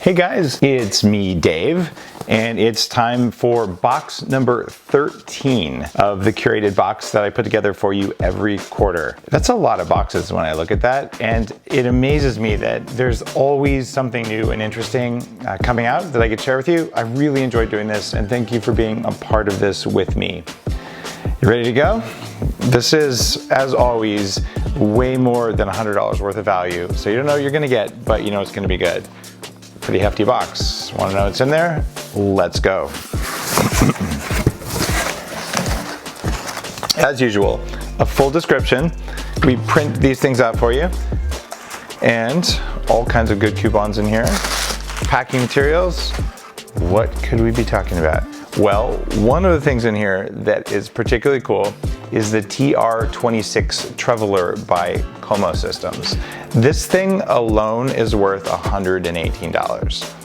Hey guys, it's me, Dave, and it's time for box number 13 of the curated box that I put together for you every quarter. That's a lot of boxes when I look at that, and it amazes me that there's always something new and interesting coming out that I could share with you. I really enjoy doing this, and thank you for being a part of this with me. You ready to go? This is, as always, way more than $100 worth of value, so you don't know what you're gonna get, but you know it's gonna be good. Pretty hefty box. Want to know what's in there? Let's go. As usual, a full description. We print these things out for you, and all kinds of good coupons in here. Packing materials. What could we be talking about? Well, one of the things in here that is particularly cool is the TR26 Traveler by Como Systems. This thing alone is worth $118.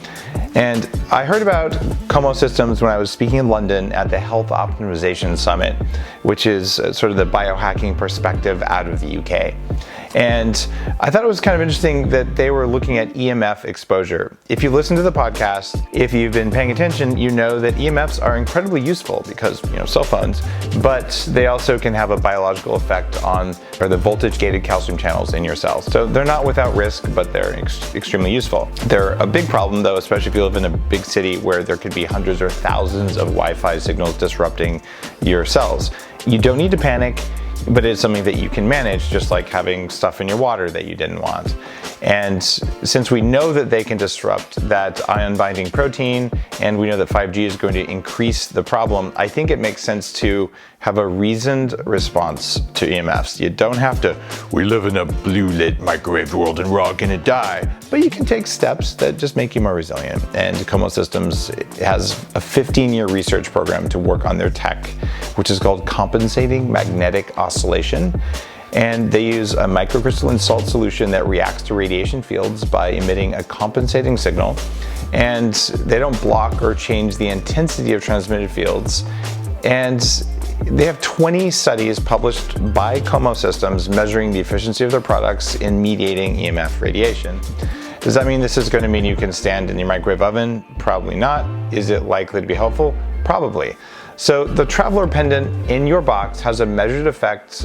And I heard about Como Systems when I was speaking in London at the Health Optimization Summit, which is sort of the biohacking perspective out of the UK. And I thought it was kind of interesting that they were looking at EMF exposure. If you listen to the podcast, if you've been paying attention, you know that EMFs are incredibly useful because, cell phones, but they also can have a biological effect on the voltage-gated calcium channels in your cells. So they're not without risk, but they're extremely useful. They're a big problem though, especially if you live in a big city where there could be hundreds or thousands of Wi-Fi signals disrupting your cells. You don't need to panic, but it's something that you can manage, just like having stuff in your water that you didn't want. And since we know that they can disrupt that ion binding protein, and we know that 5G is going to increase the problem, I think it makes sense to have a reasoned response to EMFs. You don't have to, we live in a blue lit microwave world and we're all gonna die, but you can take steps that just make you more resilient. And Como Systems has a 15-year research program to work on their tech, which is called compensating magnetic oscillation. And they use a microcrystalline salt solution that reacts to radiation fields by emitting a compensating signal. And they don't block or change the intensity of transmitted fields. And they have 20 studies published by Como Systems measuring the efficiency of their products in mediating EMF radiation. Does that mean this is going to mean you can stand in your microwave oven? Probably not. Is it likely to be helpful? Probably. So the Traveler pendant in your box has a measured effect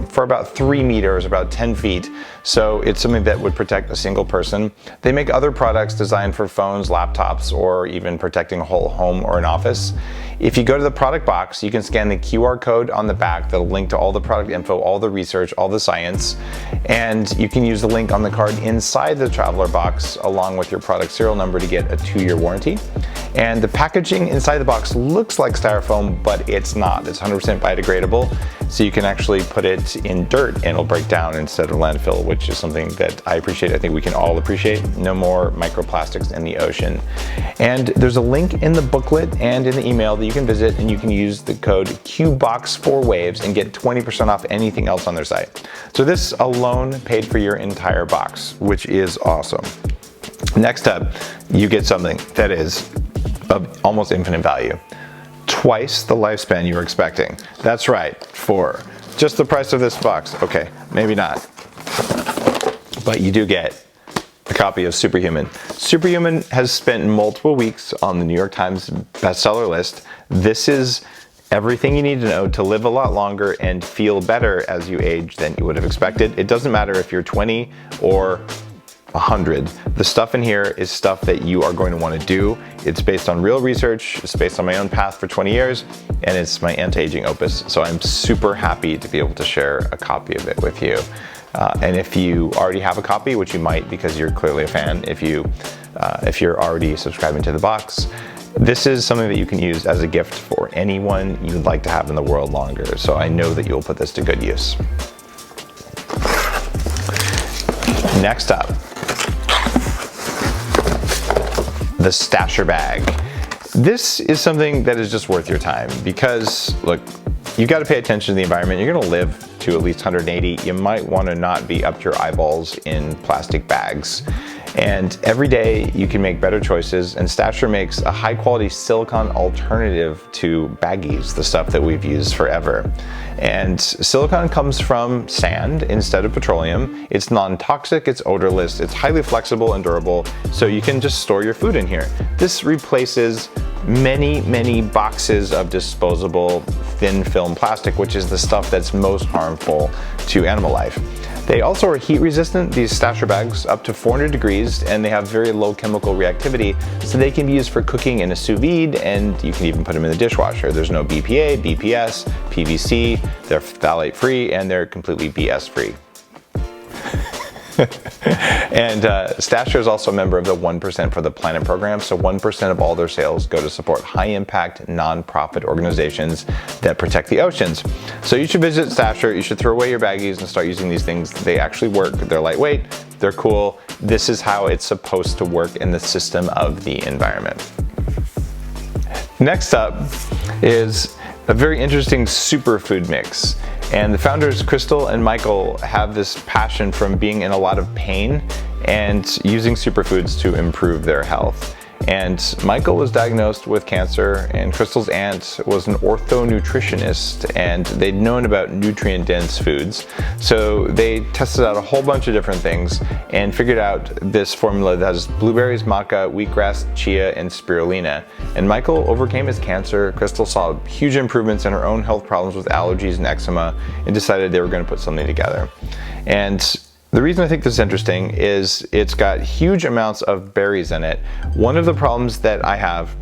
for about 3 meters, about 10 feet. So it's something that would protect a single person. They make other products designed for phones, laptops, or even protecting a whole home or an office. If you go to the product box, you can scan the QR code on the back that'll link to all the product info, all the research, all the science, and you can use the link on the card inside the Traveler box along with your product serial number to get a 2-year warranty. And the packaging inside the box looks like styrofoam, but it's not. It's 100% biodegradable, so you can actually put it in dirt and it'll break down instead of landfill, which is something that I appreciate. I think we can all appreciate. No more microplastics in the ocean. And there's a link in the booklet and in the email that you can visit, and you can use the code QBOX4WAVES and get 20% off anything else on their site. So this alone paid for your entire box, which is awesome. Next up, you get something that is of almost infinite value. Twice the lifespan you were expecting. That's right, for just the price of this box. Okay, maybe not. But you do get a copy of Superhuman. Superhuman has spent multiple weeks on the New York Times bestseller list. This is everything you need to know to live a lot longer and feel better as you age than you would have expected. It doesn't matter if you're 20 or 100. The stuff in here is stuff that you are going to want to do. It's based on real research, it's based on my own path for 20 years, and it's my anti-aging opus. So I'm super happy to be able to share a copy of it with you. And if you already have a copy, which you might because you're clearly a fan, if you're already subscribing to the box, this is something that you can use as a gift for anyone you'd like to have in the world longer. So I know that you'll put this to good use. Next up, the stasher bag. This is something that is just worth your time because, look, you got to pay attention to the environment. You're going to live to at least 180. You might want to not be up to your eyeballs in plastic bags. And every day you can make better choices, and Stasher makes a high quality silicone alternative to baggies, the stuff that we've used forever. And silicone comes from sand instead of petroleum. It's non-toxic, it's odorless, it's highly flexible and durable, so you can just store your food in here. This replaces many boxes of disposable thin film plastic, which is the stuff that's most harmful to animal life. They also are heat resistant, these Stasher bags, up to 400 degrees, and they have very low chemical reactivity, so they can be used for cooking in a sous vide, and you can even put them in the dishwasher. There's no BPA, BPS, PVC, they're phthalate free, and they're completely BS free. And Stasher is also a member of the 1% for the Planet program, so 1% of all their sales go to support high-impact, non-profit organizations that protect the oceans. So you should visit Stasher, you should throw away your baggies and start using these things. They actually work, they're lightweight, they're cool. This is how it's supposed to work in the system of the environment. Next up is a very interesting superfood mix. And the founders, Crystal and Michael, have this passion from being in a lot of pain and using superfoods to improve their health. And Michael was diagnosed with cancer, and Crystal's aunt was an ortho-nutritionist, and they'd known about nutrient-dense foods. So they tested out a whole bunch of different things and figured out this formula that has blueberries, maca, wheatgrass, chia, and spirulina. And Michael overcame his cancer. Crystal saw huge improvements in her own health problems with allergies and eczema, and decided they were going to put something together. And the reason I think this is interesting is it's got huge amounts of berries in it. One of the problems that I have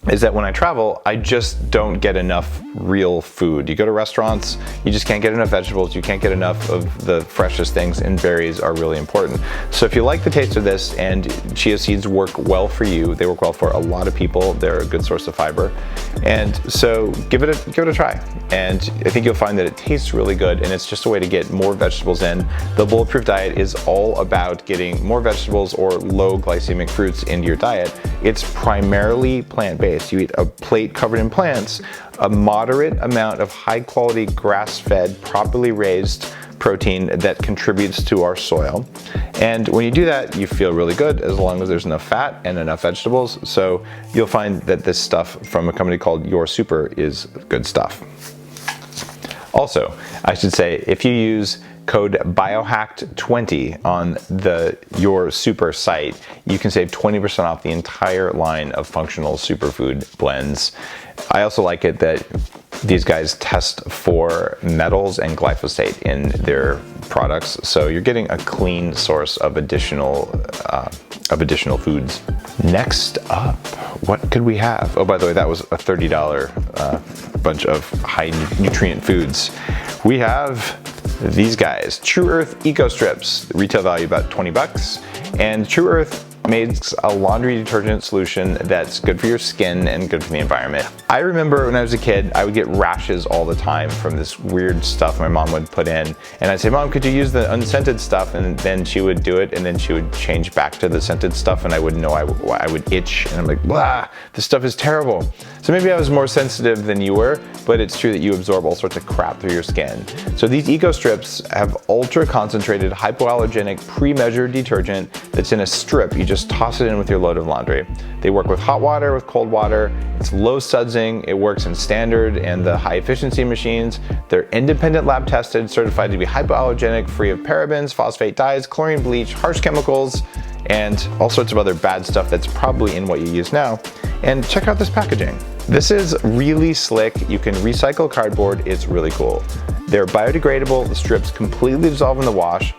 is that when I travel, I just don't get enough real food. You go to restaurants, you just can't get enough vegetables, you can't get enough of the freshest things, and berries are really important. So if you like the taste of this, and chia seeds work well for you, they work well for a lot of people, they're a good source of fiber. And so give it a try. And I think you'll find that it tastes really good, and it's just a way to get more vegetables in. The Bulletproof diet is all about getting more vegetables or low glycemic fruits into your diet. It's primarily plant-based. You eat a plate covered in plants, a moderate amount of high quality grass-fed, properly raised protein that contributes to our soil. And when you do that, you feel really good as long as there's enough fat and enough vegetables. So you'll find that this stuff from a company called Your Super is good stuff. Also, I should say, if you use code Biohacked20 on the Your Super site, you can save 20% off the entire line of functional superfood blends. I also like it that these guys test for metals and glyphosate in their products, so you're getting a clean source of additional foods. Next up, what could we have? Oh, by the way, that was a $30 bunch of high nutrient foods. We have these guys, True Earth Eco Strips, retail value about 20 bucks, and True Earth makes a laundry detergent solution that's good for your skin and good for the environment. I remember when I was a kid, I would get rashes all the time from this weird stuff my mom would put in, and I'd say, Mom, could you use the unscented stuff? And then she would do it, and then she would change back to the scented stuff, and I wouldn't know, I would itch, and I'm like, blah, this stuff is terrible. So maybe I was more sensitive than you were, but it's true that you absorb all sorts of crap through your skin. So these Eco Strips have ultra concentrated, hypoallergenic, pre-measured detergent that's in a strip. You just toss it in with your load of laundry. They work with hot water, with cold water. It's low sudsing. It works in standard and the high efficiency machines. They're independent lab tested, certified to be hypoallergenic, free of parabens, phosphate dyes, chlorine bleach, harsh chemicals, and all sorts of other bad stuff that's probably in what you use now. And check out this packaging. This is really slick. You can recycle cardboard. It's really cool. They're biodegradable. The strips completely dissolve in the wash.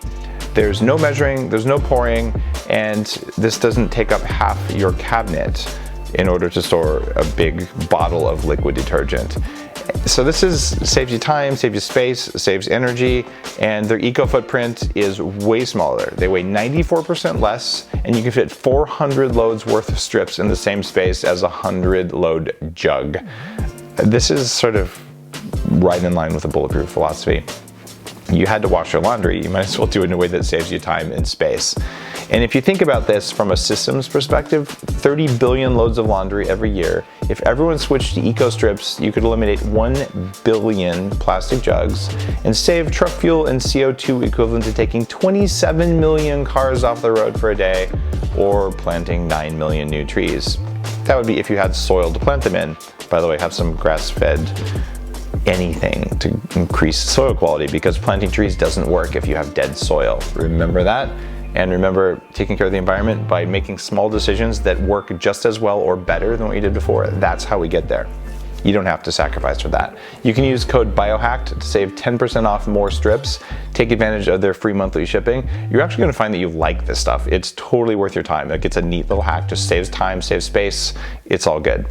There's no measuring, there's no pouring, and this doesn't take up half your cabinet in order to store a big bottle of liquid detergent. So this saves you time, saves you space, saves energy, and their eco footprint is way smaller. They weigh 94% less, and you can fit 400 loads worth of strips in the same space as a 100 load jug. This is sort of right in line with the Bulletproof philosophy. you had to wash your laundry, you might as well do it in a way that saves you time and space. And if you think about this from a systems perspective, 30 billion loads of laundry every year. If everyone switched to eco strips, you could eliminate 1 billion plastic jugs and save truck fuel and CO2 equivalent to taking 27 million cars off the road for a day or planting 9 million new trees. That would be if you had soil to plant them in. By the way, have some grass-fed anything to increase soil quality, because planting trees doesn't work if you have dead soil. Remember that. And remember taking care of the environment by making small decisions that work just as well or better than what you did before. That's how we get there. You don't have to sacrifice for that. You can use code Biohacked to save 10% off more strips. Take advantage of their free monthly shipping. You're actually gonna find that you like this stuff. It's totally worth your time. Like, it's a neat little hack, just saves time, saves space. It's all good.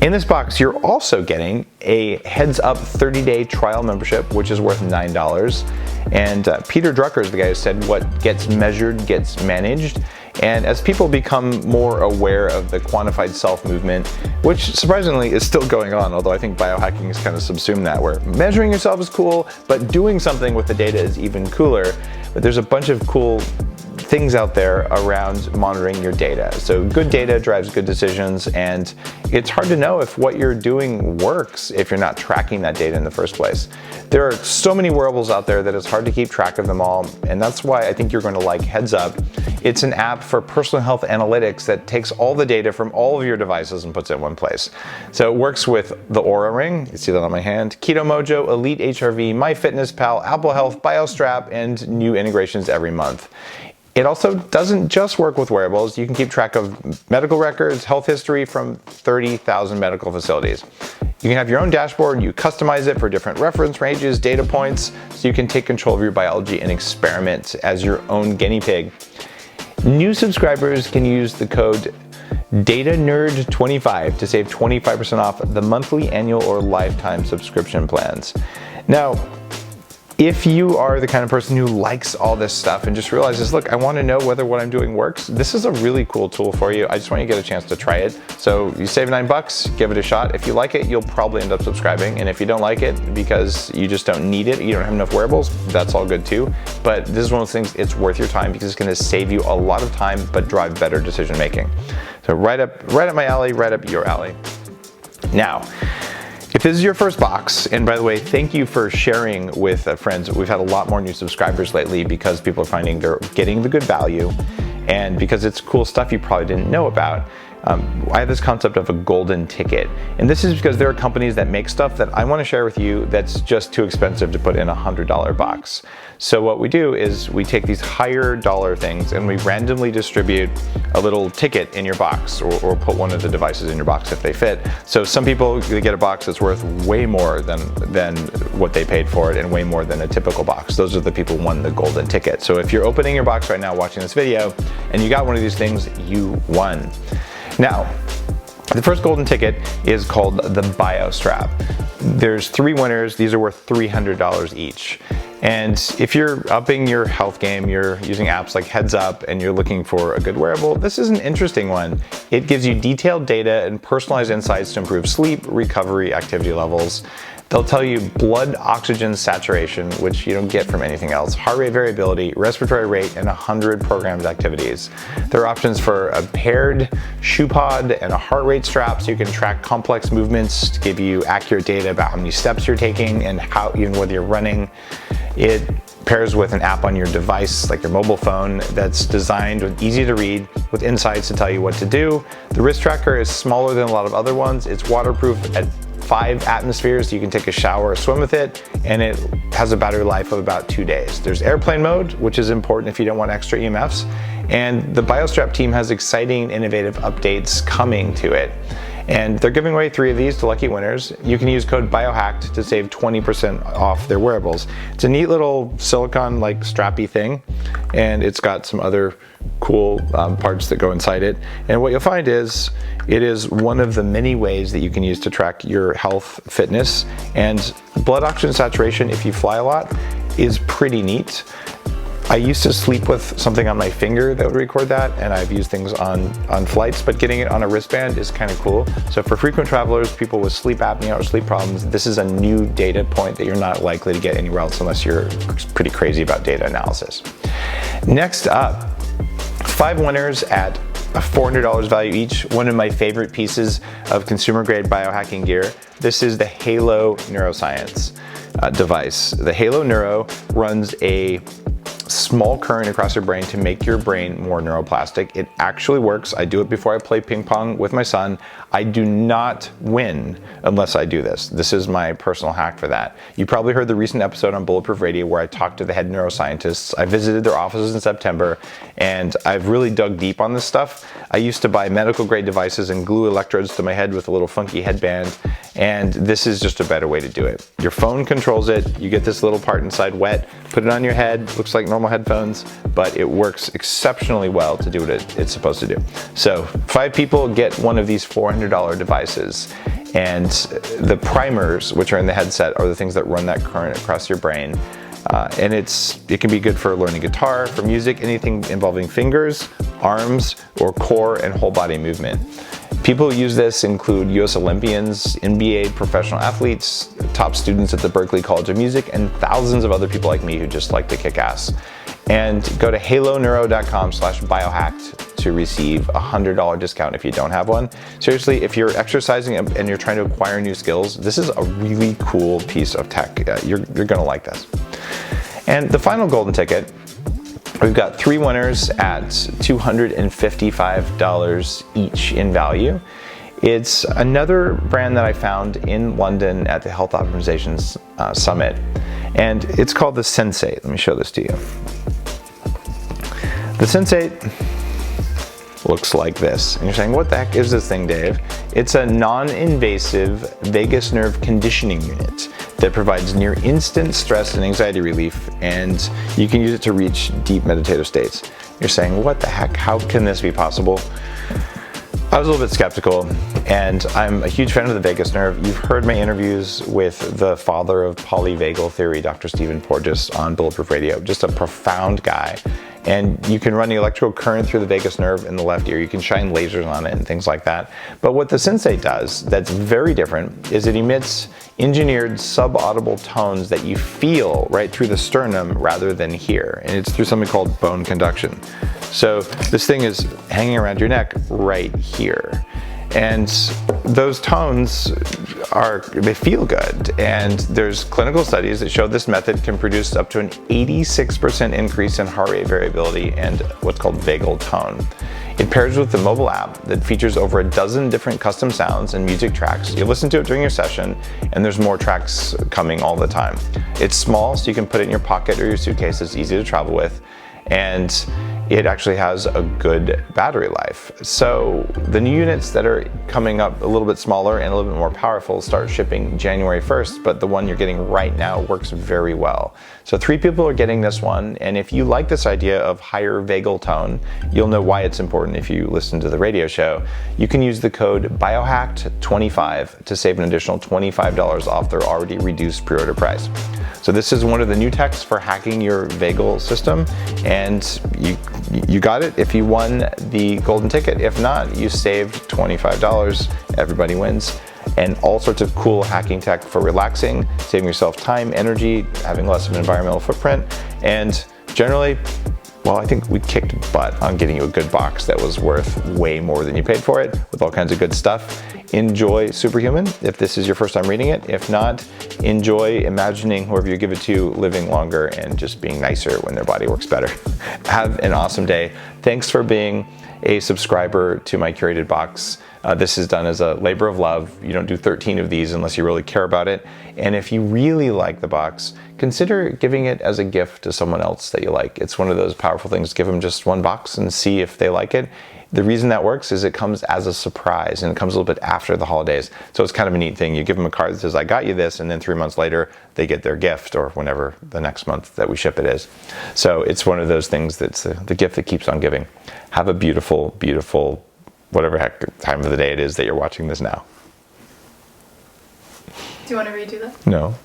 In this box, you're also getting a heads up 30-day trial membership, which is worth $9. And Peter Drucker is the guy who said what gets measured gets managed. And as people become more aware of the quantified self movement, which surprisingly is still going on, although I think biohacking has kind of subsumed that, where measuring yourself is cool, but doing something with the data is even cooler. But there's a bunch of cool things out there around monitoring your data. So good data drives good decisions, and it's hard to know if what you're doing works if you're not tracking that data in the first place. There are so many wearables out there that it's hard to keep track of them all, and that's why I think you're going to like Heads Up. It's an app for personal health analytics that takes all the data from all of your devices and puts it in one place. So it works with the Oura Ring, you see that on my hand, Keto Mojo, Elite HRV, MyFitnessPal, Apple Health, BioStrap, and new integrations every month. It also doesn't just work with wearables. You can keep track of medical records, health history from 30,000 medical facilities. You can have your own dashboard, you customize it for different reference ranges, data points, so you can take control of your biology and experiment as your own guinea pig. New subscribers can use the code DATANERD25 to save 25% off the monthly, annual, or lifetime subscription plans. Now, if you are the kind of person who likes all this stuff and just realizes, look, I want to know whether what I'm doing works, this is a really cool tool for you. I just want you to get a chance to try it. So you save $9, give it a shot. If you like it, you'll probably end up subscribing. And if you don't like it because you just don't need it, you don't have enough wearables, that's all good too. But this is one of those things, it's worth your time because it's going to save you a lot of time, but drive better decision making. So right up my alley, right up your alley. Now, if this is your first box, and by the way, thank you for sharing with friends. We've had a lot more new subscribers lately because people are finding they're getting the good value, and because it's cool stuff you probably didn't know about. I have this concept of a golden ticket, and this is because there are companies that make stuff that I want to share with you that's just too expensive to put in a $100 box. So what we do is we take these higher dollar things and we randomly distribute a little ticket in your box, or put one of the devices in your box if they fit. So some people get a box that's worth way more than what they paid for it, and way more than a typical box. Those are the people who won the golden ticket. So if you're opening your box right now watching this video and you got one of these things, you won. Now, the first golden ticket is called the BioStrap. There's 3 winners. These are worth $300 each. And if you're upping your health game, you're using apps like Heads Up, and you're looking for a good wearable, this is an interesting one. It gives you detailed data and personalized insights to improve sleep, recovery, activity levels. They'll tell you blood oxygen saturation, which you don't get from anything else, heart rate variability, respiratory rate, and 100 programmed activities. There are options for a paired shoe pod and a heart rate strap, so you can track complex movements to give you accurate data about how many steps you're taking and how, even whether you're running. It pairs with an app on your device, like your mobile phone, that's designed with easy to read, with insights to tell you what to do. The wrist tracker is smaller than a lot of other ones. It's waterproof at 5 atmospheres, so you can take a shower or swim with it, and it has a battery life of about 2 days. There's airplane mode, which is important if you don't want extra EMFs, and the BioStrap team has exciting, innovative updates coming to it. And they're giving away 3 of these to lucky winners. You can use code BIOHACKED to save 20% off their wearables. It's a neat little silicone-like strappy thing, and it's got some other cool parts that go inside it. And what you'll find is, it is one of the many ways that you can use to track your health, fitness, and blood oxygen saturation if you fly a lot is pretty neat. I used to sleep with something on my finger that would record that, and I've used things on flights, but getting it on a wristband is kind of cool. So for frequent travelers, people with sleep apnea or sleep problems, this is a new data point that you're not likely to get anywhere else unless you're pretty crazy about data analysis. Next up, 5 winners at $400 value each. One of my favorite pieces of consumer grade biohacking gear. This is the Halo Neuroscience device. The Halo Neuro runs a small current across your brain to make your brain more neuroplastic. It actually works. I do it before I play ping pong with my son. I do not win unless I do this. This is my personal hack for that. You probably heard the recent episode on Bulletproof Radio where I talked to the head neuroscientists. I visited their offices in September, and I've really dug deep on this stuff. I used to buy medical grade devices and glue electrodes to my head with a little funky headband, and this is just a better way to do it. Your phone controls it. You get this little part inside wet, put it on your head, looks like normal headphones, but it works exceptionally well to do what it's supposed to do. So 5 people get one of these $400 devices, and the primers, which are in the headset, are the things that run that current across your brain. And it can be good for learning guitar, for music, anything involving fingers, arms, or core and whole body movement. People who use this include US Olympians, NBA professional athletes, top students at the Berklee College of Music, and thousands of other people like me who just like to kick ass. And go to haloneuro.com/biohacked to receive a $100 discount if you don't have one. Seriously, if you're exercising and you're trying to acquire new skills, this is a really cool piece of tech. You're gonna like this. And the final golden ticket, we've got 3 winners at $255 each in value. It's another brand that I found in London at the Health Optimizations Summit, and it's called the Sensate. Let me show this to you. The Sensate looks like this. And you're saying, what the heck is this thing, Dave? It's a non-invasive vagus nerve conditioning unit that provides near instant stress and anxiety relief, and you can use it to reach deep meditative states. You're saying, what the heck? How can this be possible? I was a little bit skeptical, and I'm a huge fan of the vagus nerve. You've heard my interviews with the father of polyvagal theory, Dr. Stephen Porges, on Bulletproof Radio. Just a profound guy. And you can run the electrical current through the vagus nerve in the left ear. You can shine lasers on it and things like that. But what the Sensate does that's very different is it emits engineered subaudible tones that you feel right through the sternum rather than hear. And it's through something called bone conduction. So this thing is hanging around your neck right here. And those tones they feel good. And there's clinical studies that show this method can produce up to an 86% increase in heart rate variability and what's called vagal tone. It pairs with the mobile app that features over a dozen different custom sounds and music tracks. You listen to it during your session, and there's more tracks coming all the time. It's small, so you can put it in your pocket or your suitcase. It's easy to travel with. And it actually has a good battery life. So the new units that are coming up a little bit smaller and a little bit more powerful start shipping January 1st, but the one you're getting right now works very well. So 3 people are getting this one, and if you like this idea of higher vagal tone, you'll know why it's important if you listen to the radio show. You can use the code BIOHACKED25 to save an additional $25 off their already reduced pre-order price. So this is one of the new techs for hacking your vagal system, and you got it if you won the golden ticket. If not, you saved $25. Everybody wins. And all sorts of cool hacking tech for relaxing, saving yourself time, energy, having less of an environmental footprint, and generally, well, I think we kicked butt on getting you a good box that was worth way more than you paid for it, with all kinds of good stuff. Enjoy Superhuman if this is your first time reading it. If not, enjoy imagining whoever you give it to living longer and just being nicer when their body works better. Have an awesome day. Thanks for being a subscriber to my curated box. This is done as a labor of love. You don't do 13 of these unless you really care about it. And if you really like the box, consider giving it as a gift to someone else that you like. It's one of those powerful things. Give them just one box and see if they like it. The reason that works is it comes as a surprise, and it comes a little bit after the holidays. So it's kind of a neat thing. You give them a card that says, I got you this, and then 3 months later, they get their gift, or whenever the next month that we ship it is. So it's one of those things that's the gift that keeps on giving. Have a beautiful, beautiful, whatever heck time of the day it is that you're watching this now. Do you want to redo that? No.